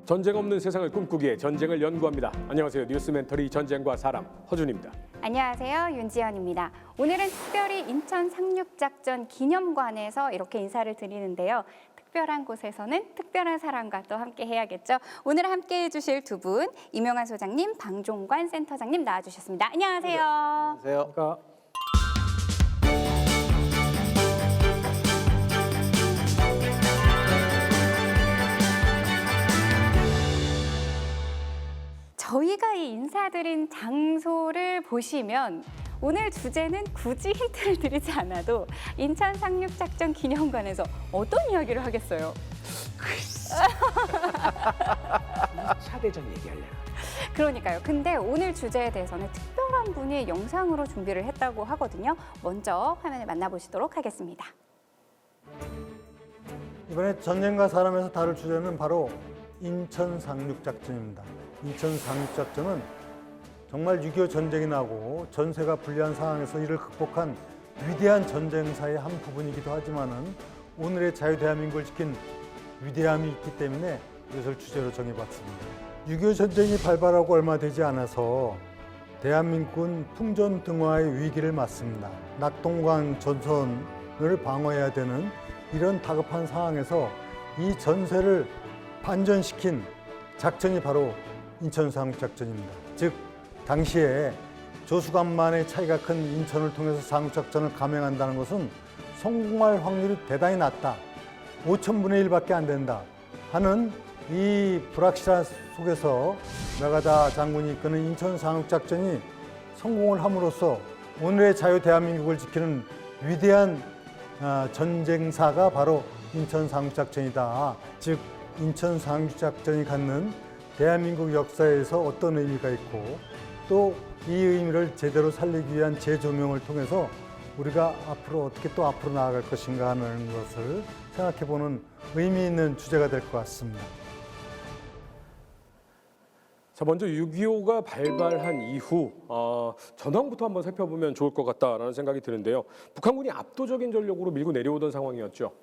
전쟁 없는 세상을 꿈꾸기에 전쟁을 연구합니다. 안녕하세요. 뉴스 멘터리 전쟁과 사람 허준입니다. 안녕하세요. 윤지연입니다. 오늘은 특별히 인천 상륙작전 기념관에서 이렇게 인사를 드리는데요. 특별한 곳에서는 특별한 사람과 또 함께 해야겠죠. 오늘 함께 해주실 두 분, 이명환 소장님, 방종관 센터장님 나와주셨습니다. 안녕하세요. 안녕하세요. 저희가 이 인사드린 장소를 보시면 오늘 주제는 굳이 힌트를 드리지 않아도 인천 상륙작전 기념관에서 어떤 이야기를 하겠어요? 2차 대전 얘기하려나? 그러니까요. 근데 오늘 주제에 대해서는 특별한 분이 영상으로 준비를 했다고 하거든요. 먼저 화면을 만나보시도록 하겠습니다. 이번에 전쟁과 사람에서 다룰 주제는 바로 인천 상륙작전입니다. 인천 상륙작전은 정말 6.25 전쟁이 나고 전세가 불리한 상황에서 이를 극복한 위대한 전쟁사의 한 부분이기도 하지만은 오늘의 자유대한민국을 지킨 위대함이 있기 때문에 이것을 주제로 정해봤습니다. 6.25 전쟁이 발발하고 얼마 되지 않아서 대한민국은 풍전등화의 위기를 맞습니다. 낙동강 전선을 방어해야 되는 이런 다급한 상황에서 이 전세를 반전시킨 작전이 바로 인천 상륙작전입니다. 즉 당시에 조수간만의 차이가 큰 인천을 통해서 상륙작전을 감행한다는 것은 성공할 확률이 대단히 낮다. 5,000분의 1밖에 안 된다 하는 이 불확실한 속에서 메가다 장군이 이끄는 인천 상륙작전이 성공을 함으로써 오늘의 자유 대한민국을 지키는 위대한 전쟁사가 바로 인천 상륙작전이다. 즉 인천 상륙작전이 갖는 대한민국 역사에서 어떤 의미가 있고 또 이 의미를 제대로 살리기 위한 재조명을 통해서 우리가 앞으로 어떻게 또 앞으로 나아갈 것인가 하는 것을 생각해보는 의미 있는 주제가 될 것 같습니다. 자, 먼저 6.25가 발발한 이후 전황부터 한번 살펴보면 좋을 것 같다라는 생각이 드는데요. 북한군이 압도적인 전력으로 밀고 내려오던 상황이었죠.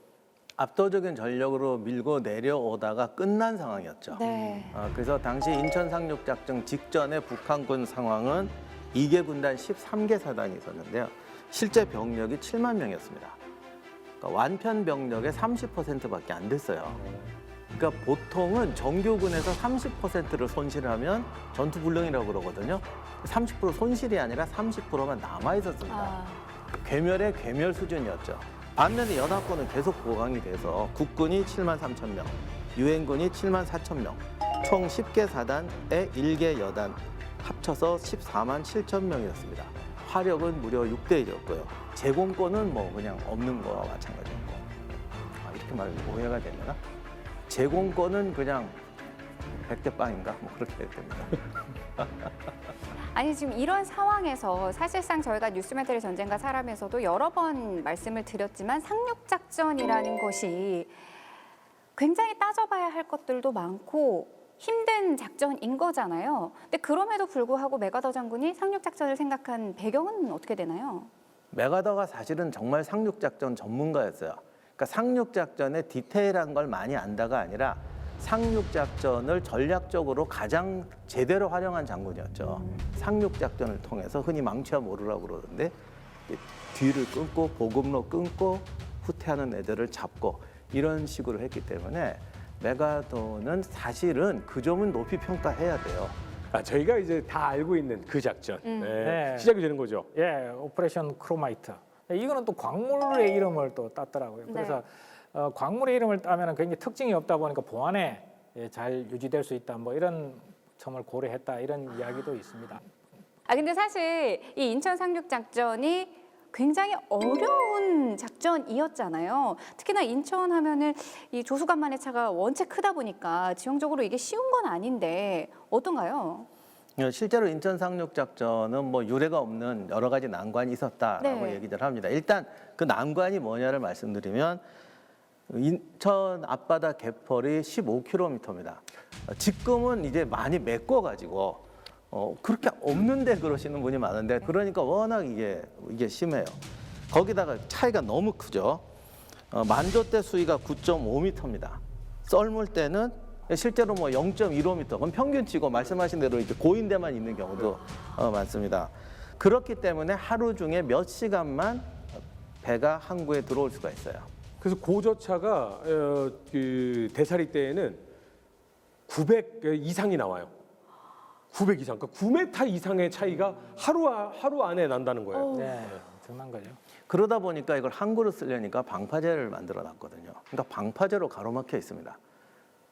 압도적인 전력으로 밀고 내려오다가 끝난 상황이었죠. 네. 그래서 당시 인천 상륙작전 직전에 북한군 상황은 2개 군단 13개 사단이 있었는데요. 실제 병력이 7만 명이었습니다. 그러니까 완편 병력의 30%밖에 안 됐어요. 그러니까 보통은 정규군에서 30%를 손실하면 전투불능이라고 그러거든요. 30% 손실이 아니라 30%만 남아 있었습니다. 괴멸의 괴멸 수준이었죠. 반면에 연합군은 계속 보강이 돼서 국군이 7만 3천 명, 유엔군이 7만 4천 명, 총 10개 사단에 1개 여단 합쳐서 14만 7천 명이었습니다. 화력은 무려 6대 1이었고요. 제공권은 뭐 그냥 없는 거와 마찬가지였고. 이렇게 말하면 오해가 되려나? 제공권은 그냥 100대 빵인가? 뭐 그렇게 됩니다. 아니 지금 이런 상황에서 사실상 저희가 뉴스멘터리 전쟁과 사람에서도 여러 번 말씀을 드렸지만 상륙작전이라는 것이 굉장히 따져봐야 할 것들도 많고 힘든 작전인 거잖아요. 근데 그럼에도 불구하고 메가더 장군이 상륙작전을 생각한 배경은 어떻게 되나요? 메가더가 사실은 정말 상륙작전 전문가였어요. 그러니까 상륙작전의 디테일한 걸 많이 안다가 아니라 상륙작전을 전략적으로 가장 제대로 활용한 장군이었죠. 상륙작전을 통해서 흔히 망치와 모르라고 그러는데 뒤를 끊고 보급로 끊고 후퇴하는 애들을 잡고 이런 식으로 했기 때문에 메가더는 사실은 그 점은 높이 평가해야 돼요. 저희가 이제 다 알고 있는 그 작전 네. 시작이 되는 거죠. 예, 오퍼레이션 크로마이트. 이거는 또 광물의 이름을 또 땄더라고요. 그래서 광물의 이름을 따면 굉장히 특징이 없다 보니까 보안에 잘 유지될 수 있다. 뭐 이런 점을 고려했다. 이런 이야기도 있습니다. 근데 사실 이 인천 상륙 작전이 굉장히 어려운 작전이었잖아요. 특히나 인천 하면은 이 조수간만의 차가 원체 크다 보니까 지형적으로 이게 쉬운 건 아닌데 어떤가요? 실제로 인천 상륙작전은 뭐 유례가 없는 여러 가지 난관이 있었다라고 얘기를 합니다. 일단 그 난관이 뭐냐를 말씀드리면 인천 앞바다 갯벌이 15km입니다. 지금은 이제 많이 메꿔가지고 그렇게 없는데 그러시는 분이 많은데 그러니까 워낙 이게 심해요. 거기다가 차이가 너무 크죠. 만조 때 수위가 9.5m입니다. 썰물 때는 실제로 뭐 0.15m, 그건 평균치고 말씀하신 대로 이제 고인대만 있는 경우도 많습니다. 그렇기 때문에 하루 중에 몇 시간만 배가 항구에 들어올 수가 있어요. 그래서 고저차가 그 대사리 때에는 900 이상이 나와요. 900 이상, 그러니까 9m 이상의 차이가 하루 안에 난다는 거예요. 네, 엄청난 거죠. 그러다 보니까 이걸 항구로 쓰려니까 방파제를 만들어 놨거든요. 그러니까 방파제로 가로막혀 있습니다.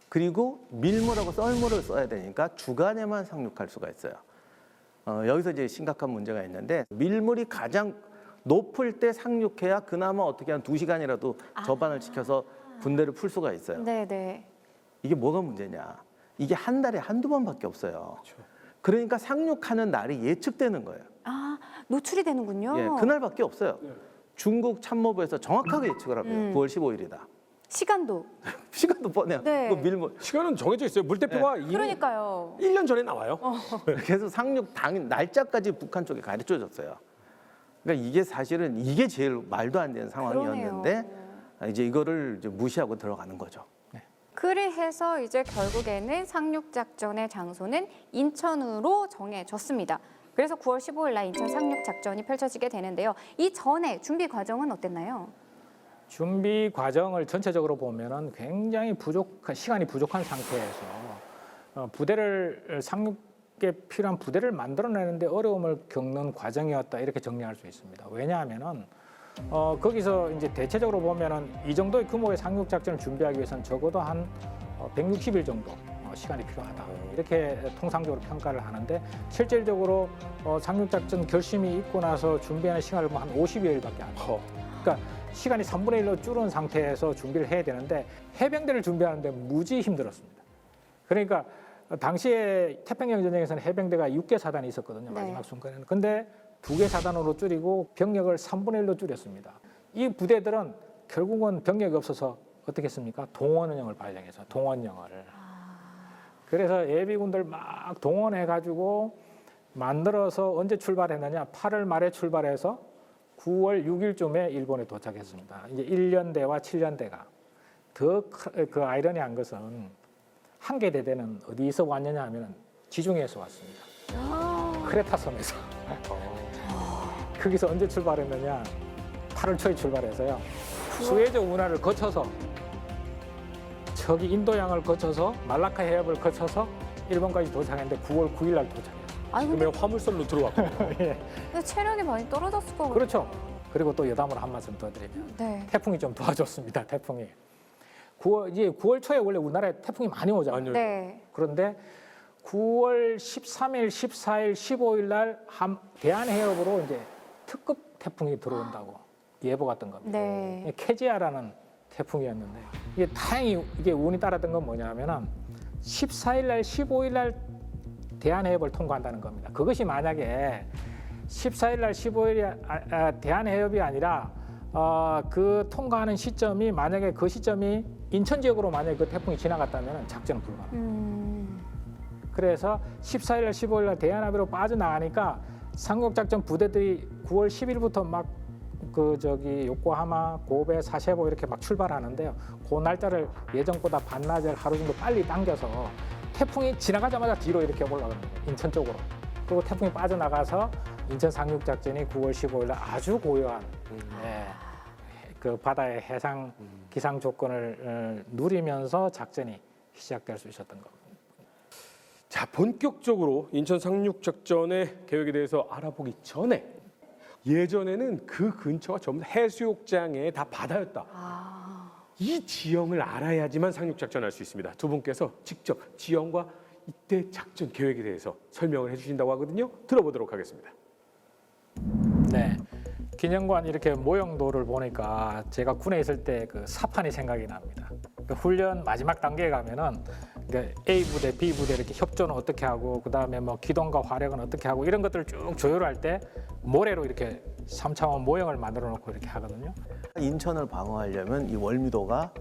그리고 밀물하고 썰물을 써야 되니까 주간에만 상륙할 수가 있어요. 여기서 이제 심각한 문제가 있는데 밀물이 가장 높을 때 상륙해야 그나마 어떻게 한 2시간이라도 저반을 지켜서 군대를 풀 수가 있어요. 네네. 이게 뭐가 문제냐? 이게 한 달에 한두 번밖에 없어요. 그러니까 상륙하는 날이 예측되는 거예요. 아, 노출이 되는군요. 예, 그날밖에 없어요. 중국 참모부에서 정확하게 예측을 합니다. 9월 15일이다. 시간도. 시간도 뻔해요. 네. 그 밀물. 시간은 정해져 있어요. 물대표가 이미 그러니까요. 1년 전에 나와요. 그래서 상륙 당 날짜까지 북한 쪽에 가르쳐 줬어요. 그러니까 이게 사실은 이게 제일 말도 안 되는 상황이었는데 이제 이거를 이제 무시하고 들어가는 거죠. 그래서 이제 결국에는 상륙 작전의 장소는 인천으로 정해졌습니다. 그래서 9월 15일 날 인천 상륙 작전이 펼쳐지게 되는데요. 이 전에 준비 과정은 어땠나요? 준비 과정을 전체적으로 보면은 굉장히 시간이 부족한 상태에서 부대를 상륙에 필요한 부대를 만들어내는데 어려움을 겪는 과정이었다 이렇게 정리할 수 있습니다. 왜냐하면은 거기서 이제 대체적으로 보면은 이 정도의 규모의 상륙 작전을 준비하기 위해서는 적어도 한 160일 정도 시간이 필요하다 이렇게 통상적으로 평가를 하는데 실질적으로 상륙 작전 결심이 있고 나서 준비하는 시간을 한 50여일밖에 안 돼요. 그러니까 시간이 3분의 1로 줄은 상태에서 준비를 해야 되는데 해병대를 준비하는데 무지 힘들었습니다. 그러니까 당시에 태평양 전쟁에서는 해병대가 6개 사단이 있었거든요. 네. 마지막 순간에는. 근데 2개 사단으로 줄이고 병력을 3분의 1로 줄였습니다. 이 부대들은 결국은 병력이 없어서 어떻게 했습니까? 동원령을 발령해서 동원령을. 그래서 예비군들 막 동원해가지고 만들어서 언제 출발했느냐? 8월 말에 출발해서 9월 6일쯤에 일본에 도착했습니다. 이제 1년대와 7년대가 더 그 아이러니한 것은 한 개 대대는 어디서 왔느냐 하면 지중해에서 왔습니다. 크레타 섬에서. 거기서 언제 출발했느냐? 8월 초에 출발해서요. 수에즈 운하를 거쳐서 저기 인도양을 거쳐서 말라카 해협을 거쳐서 일본까지 도착했는데 9월 9일 날 도착해요. 아니 근데, 그러면 화물선로 들어왔고. 예. 근데 체력이 많이 떨어졌을 것 같아요. 그렇죠. 그리고 또 여담으로 한 말씀 더 드리면 네. 태풍이 좀 도와줬습니다. 태풍이. 9월 초에 원래 우리나라에 태풍이 많이 오잖아요. 네. 그런데 9월 13일, 14일, 15일 날 대한해협으로 이제 특급 태풍이 들어온다고 예보가 뜬 겁니다. 네. 케지아라는 태풍이었는데 이게 다행히 이게 운이 따랐던 건 뭐냐면은 14일 날, 15일 날 대한해협을 통과한다는 겁니다. 그것이 만약에 14일 날, 15일이 대한해협이 아니라 그 통과하는 시점이 만약에 그 시점이 인천 지역으로 만약에 그 태풍이 지나갔다면 작전은 불가능합니다. 그래서 14일 날, 15일 날 대한해협으로 빠져나가니까 상륙작전 부대들이 9월 10일부터 막 요코하마, 고베, 사세보 이렇게 막 출발하는데요. 그 날짜를 예정보다 반나절 하루 정도 빨리 당겨서 태풍이 지나가자마자 뒤로 이렇게 올라갑니다. 인천 쪽으로. 그리고 태풍이 빠져나가서 인천 상륙작전이 9월 15일 날 아주 고요한 그 바다의 해상 기상 조건을 누리면서 작전이 시작될 수 있었던 겁니다. 자, 본격적으로 인천 상륙 작전의 계획에 대해서 알아보기 전에 예전에는 그 근처가 전부 해수욕장에 다 바다였다. 이 지형을 알아야지만 상륙 작전을 할 수 있습니다. 두 분께서 직접 지형과 이때 작전 계획에 대해서 설명을 해주신다고 하거든요. 들어보도록 하겠습니다. 네. 기념관 이렇게 모형도를 보니까 제가 군에 있을 때 그 사판이 생각이 납니다. 그 훈련 마지막 단계에 가면은 A 부대, B 부대 이렇게 협조는 어떻게 하고 그다음에 뭐 기동과 화력은 어떻게 하고 이런 것들을 쭉 조율할 때 모래로 이렇게 3차원 모형을 만들어 놓고 이렇게 하거든요. 인천을 방어하려면 이 월미도가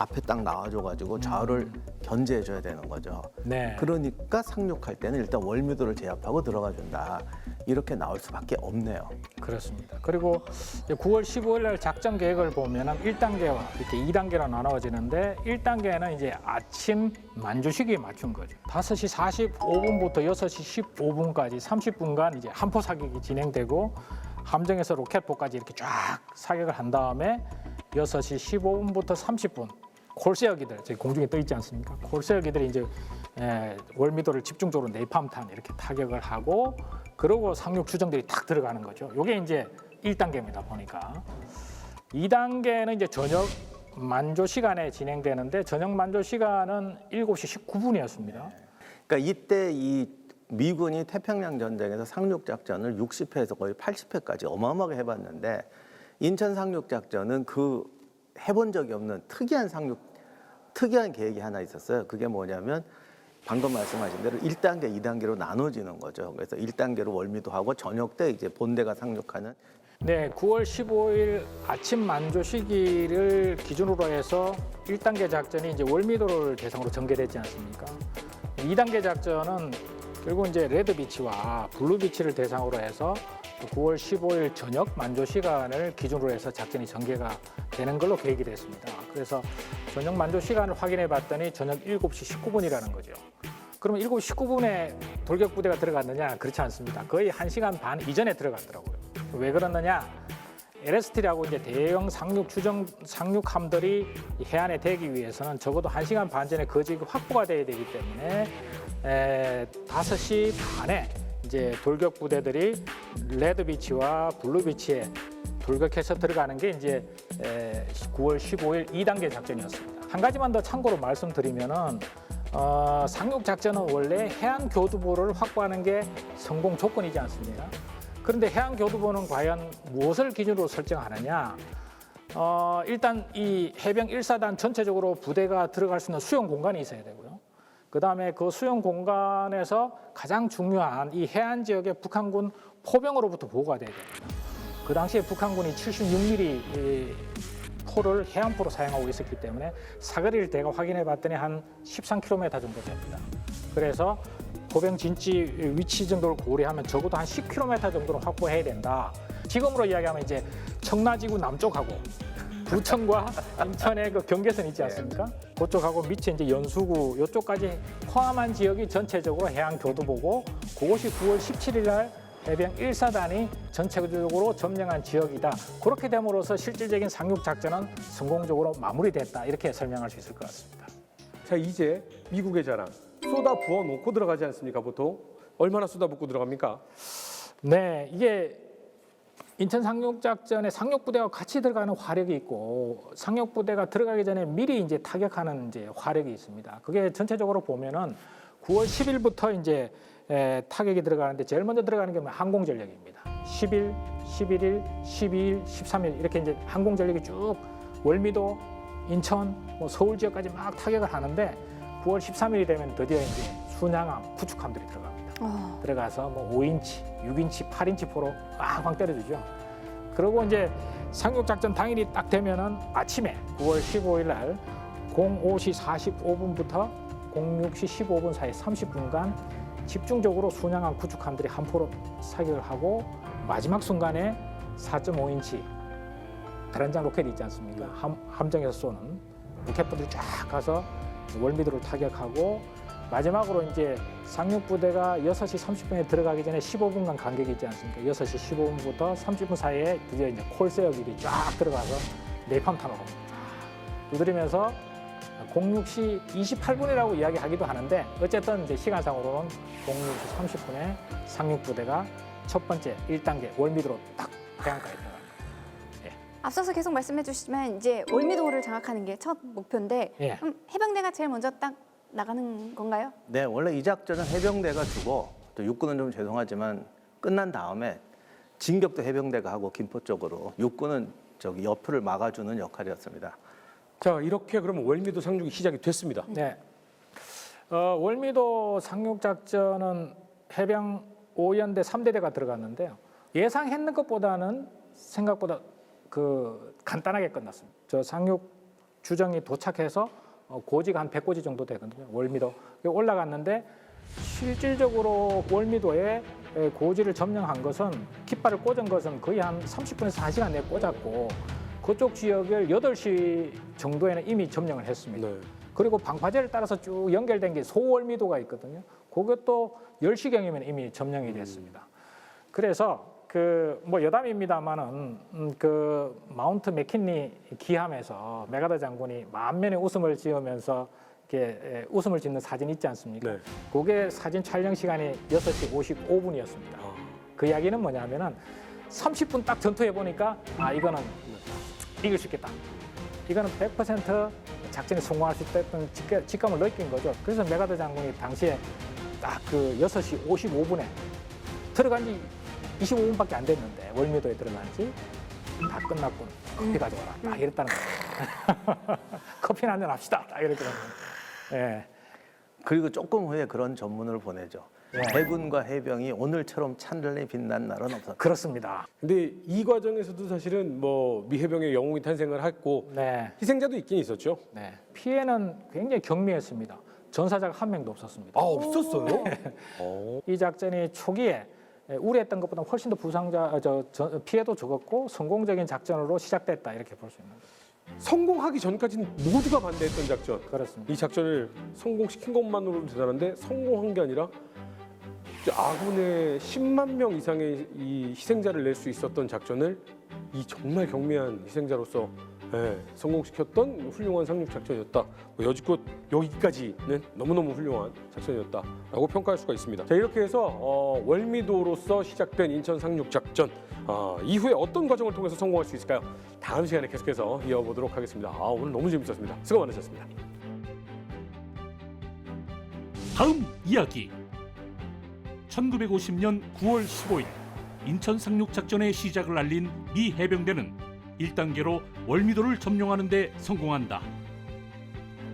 앞에 딱 나와줘가지고 좌우를 견제해줘야 되는 거죠. 네. 그러니까 상륙할 때는 일단 월미도를 제압하고 들어가준다. 이렇게 나올 수밖에 없네요. 그렇습니다. 그리고 이제 9월 15일 날 작전 계획을 보면은 1단계와 이렇게 2단계로 나눠지는데 1단계는 이제 아침 만조 시기에 맞춘 거죠. 5시 45분부터 6시 15분까지 30분간 이제 함포 사격이 진행되고 함정에서 로켓포까지 이렇게 쫙 사격을 한 다음에 6시 15분부터 30분 콜세어기들 저기 공중에 떠 있지 않습니까? 콜세어기들이 이제 월미도를 집중적으로 네팜탄 이렇게 타격을 하고 그러고 상륙 추정들이 탁 들어가는 거죠. 이게 이제 1단계입니다. 보니까 2단계는 이제 저녁 만조 시간에 진행되는데 저녁 만조 시간은 7시 19분이었습니다. 그러니까 이때 이 미군이 태평양 전쟁에서 상륙 작전을 60회에서 거의 80회까지 어마어마하게 해봤는데 인천 상륙 작전은 그 해본 적이 없는 특이한 계획이 하나 있었어요. 그게 뭐냐면 방금 말씀하신 대로 1단계, 2단계로 나눠지는 거죠. 그래서 1단계로 월미도 하고 저녁 때 이제 본대가 상륙하는. 네, 9월 15일 아침 만조 시기를 기준으로 해서 1단계 작전이 이제 월미도를 대상으로 전개됐지 않습니까? 2단계 작전은 결국 이제 레드비치와 블루비치를 대상으로 해서 9월 15일 저녁 만조 시간을 기준으로 해서 작전이 전개가 되는 걸로 계획이 됐습니다. 그래서 저녁 만조 시간을 확인해 봤더니 저녁 7시 19분이라는 거죠. 그러면 7시 19분에 돌격 부대가 들어갔느냐? 그렇지 않습니다. 거의 1시간 반 이전에 들어갔더라고요. 왜 그러느냐? LST라고 이제 대형 상륙함들이 해안에 대기 위해서는 적어도 1시간 반 전에 거지가 확보가 돼야 되기 때문에 5시 반에 이제 돌격 부대들이 레드비치와 블루비치에 돌격해서 들어가는 게 이제 9월 15일 2단계 작전이었습니다. 한 가지만 더 참고로 말씀드리면은 상륙 작전은 원래 해안 교두보를 확보하는 게 성공 조건이지 않습니까? 그런데 해안 교두보는 과연 무엇을 기준으로 설정하느냐? 일단 이 해병 1사단 전체적으로 부대가 들어갈 수 있는 수용 공간이 있어야 되고요. 그다음에 그 수용 공간에서 가장 중요한 이 해안 지역의 북한군 포병으로부터 보호가 돼야 됩니다. 그 당시에 북한군이 76mm 포를 해안포로 사용하고 있었기 때문에 사거리를 제가 확인해 봤더니 한 13km 정도 됩니다. 그래서 포병 진지 위치 정도를 고려하면 적어도 한 10km 정도는 확보해야 된다. 지금으로 이야기하면 이제 청라지구 남쪽하고 부천과 인천의 그 경계선 있지 않습니까? 그쪽하고 밑에 이제 연수구 이쪽까지 포함한 지역이 전체적으로 해안 교두보고 그것이 9월 17일 날 해병 1사단이 전체적으로 점령한 지역이다. 그렇게 됨으로써 실질적인 상륙 작전은 성공적으로 마무리됐다. 이렇게 설명할 수 있을 것 같습니다. 자, 이제 미국의 자랑. 쏟아 부어 놓고 들어가지 않습니까, 보통? 얼마나 쏟아 붓고 들어갑니까? 네, 이게 인천 상륙작전에 상륙부대와 같이 들어가는 화력이 있고 상륙부대가 들어가기 전에 미리 이제 타격하는 이제 화력이 있습니다. 그게 전체적으로 보면은 9월 10일부터 이제 타격이 들어가는데 제일 먼저 들어가는 게 항공전력입니다. 10일, 11일, 12일, 13일 이렇게 이제 항공전력이 쭉 월미도, 인천, 뭐 서울 지역까지 막 타격을 하는데 9월 13일이 되면 드디어 이제 순양함, 구축함들이 들어갑니다. 들어가서 뭐 5인치, 6인치, 8인치 포로 빵빵 때려주죠. 그리고 이제 상륙작전 당일이 딱 되면은 아침에 9월 15일 날 05시 45분부터 06시 15분 사이 30분간 집중적으로 순양함, 구축함들이 한 포로 사격을 하고 마지막 순간에 4.5인치 다란장 로켓이 있지 않습니까? 함정에서 쏘는 로켓포들이 쫙 가서 월미도를 타격하고 마지막으로 이제 상륙부대가 6시 30분에 들어가기 전에 15분간 간격이 있지 않습니까? 6시 15분부터 30분 사이에 드디어 이제 콜세어기들이 쫙 들어가서 네팜탄으로 두드리면서 06시 28분이라고 이야기하기도 하는데 어쨌든 이제 시간상으로는 06시 30분에 상륙부대가 첫 번째 1단계 월미도로 딱 해안가에 들어갑니다. 앞서서 계속 말씀해 주시지만 이제 월미도를 장악하는 게 첫 목표인데 예. 그럼 해병대가 제일 먼저 딱 나가는 건가요? 네, 원래 이 작전은 해병대가 주고 또 육군은 좀 죄송하지만 끝난 다음에 진격도 해병대가 하고 김포 쪽으로 육군은 저기 옆을 막아주는 역할이었습니다. 자, 이렇게 그러면 월미도 상륙이 시작이 됐습니다. 네. 월미도 상륙작전은 해병 5연대 3대대가 들어갔는데요. 예상했는 것보다는 생각보다 간단하게 끝났습니다. 저 상륙 주정이 도착해서 고지가 한 100고지 정도 되거든요. 월미도 올라갔는데 실질적으로 월미도에 고지를 점령한 것은 깃발을 꽂은 것은 거의 한 30분에서 1시간 내에 꽂았고 그쪽 지역을 8시 정도에는 이미 점령을 했습니다. 네. 그리고 방파제를 따라서 쭉 연결된 게 소월미도가 있거든요. 그것도 10시경이면 이미 점령이 됐습니다. 그래서 뭐 여담입니다만은 마운트 맥킨리 기함에서 메가더 장군이 만면에 웃음을 지으면서 이렇게 웃음을 짓는 사진 있지 않습니까? 네. 그게 사진 촬영 시간이 6시 55분이었습니다. 그 이야기는 뭐냐면은 30분 딱 전투해 보니까 이거는 이길 수 있겠다. 이거는 100% 작전에 성공할 수 있다는 직감을 느낀 거죠. 그래서 메가더 장군이 당시에 딱 6시 55분에 들어간 지 25분밖에 안 됐는데 월미도에 들어간 지 다 끝났군. 커피 가져와라. 딱 이랬다는 거예요. 커피나 한잔 합시다. 딱 이랬더라고요. 예. 그리고 조금 후에 그런 전문을 보내죠. 네. 해군과 해병이 오늘처럼 찬란히 빛난 날은 없었다. 그렇습니다. 근데 이 과정에서도 사실은 뭐 미 해병의 영웅이 탄생을 했고 네. 희생자도 있긴 있었죠. 네. 피해는 굉장히 경미했습니다. 전사자가 한 명도 없었습니다. 없었어요? 이 작전이 초기에 우려했던 것보다 훨씬 더 피해도 적었고 성공적인 작전으로 시작됐다 이렇게 볼 수 있는 거죠. 성공하기 전까지는 모두가 반대했던 작전. 그렇습니다. 이 작전을 성공시킨 것만으로도 대단한데 성공한 게 아니라 아군의 10만 명 이상의 이 희생자를 낼 수 있었던 작전을 이 정말 경미한 희생자로서 성공시켰던 훌륭한 상륙 작전이었다. 여지껏 여기까지는 너무너무 훌륭한 작전이었다라고 평가할 수가 있습니다. 자, 이렇게 해서 월미도로서 시작된 인천 상륙 작전 이후에 어떤 과정을 통해서 성공할 수 있을까요? 다음 시간에 계속해서 이어보도록 하겠습니다. 오늘 너무 재밌었습니다. 수고 많으셨습니다. 다음 이야기 1950년 9월 15일 인천 상륙작전의 시작을 알린 미 해병대는 1단계로 월미도를 점령하는 데 성공한다.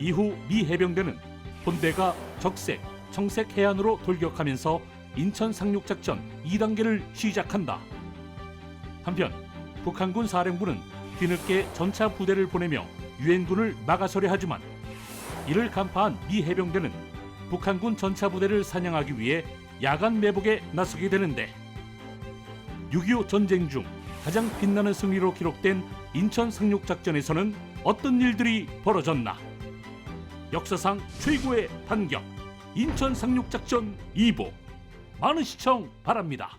이후 미 해병대는 본대가 적색, 청색 해안으로 돌격하면서 인천 상륙작전 2단계를 시작한다. 한편 북한군 사령부는 뒤늦게 전차 부대를 보내며 유엔군을 막아서려 하지만 이를 간파한 미 해병대는 북한군 전차 부대를 사냥하기 위해 야간 매복에 나서게 되는데 6.25 전쟁 중 가장 빛나는 승리로 기록된 인천 상륙작전에서는 어떤 일들이 벌어졌나? 역사상 최고의 반격 인천 상륙작전 2부 많은 시청 바랍니다.